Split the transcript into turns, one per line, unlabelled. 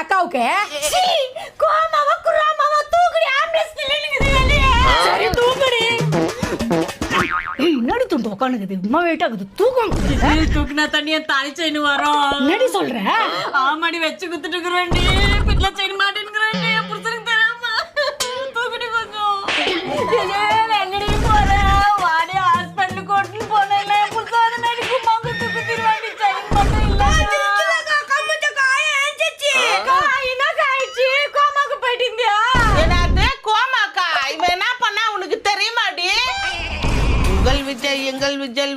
அக்காவுக்கு கோமாவா குராமாவா தூக்குடி ஆம்புலன்ஸ் நிலையிலுங்குது சரி தூக்குடி என்னடி துண்டு உட்காந்துக்குது உமா வெயிட் ஆகுது தூக்கம்
தூக்குனா தண்ணிய தாலி செயின் வரும்.
என்னடி சொல்ற
ஆமாடி வச்சு குத்துட்டு இருக்கிறேன்டி பிட்ல செயின் மாட்டேங்கிறேன்டி புருஷனுக்கு தெரியாம தூக்குடி கொஞ்சம் எங்கடி போற வாடி ஹாஸ்பிட்டல் கூட்டிட்டு போனேன்ல புருஷாத நடிக்கு மாங்க தூக்கு திருவாடி செயின் மட்டும் இல்ல
கம்முச்ச காய ஏஞ்சிச்சு காயினா காயிச்சு கோமாக்கு போயிட்டிந்தியா
என்னது கோமாக்கா இவன் என்ன பண்ணா உனக்கு தெரியுமாடி எங்கள் விஜய்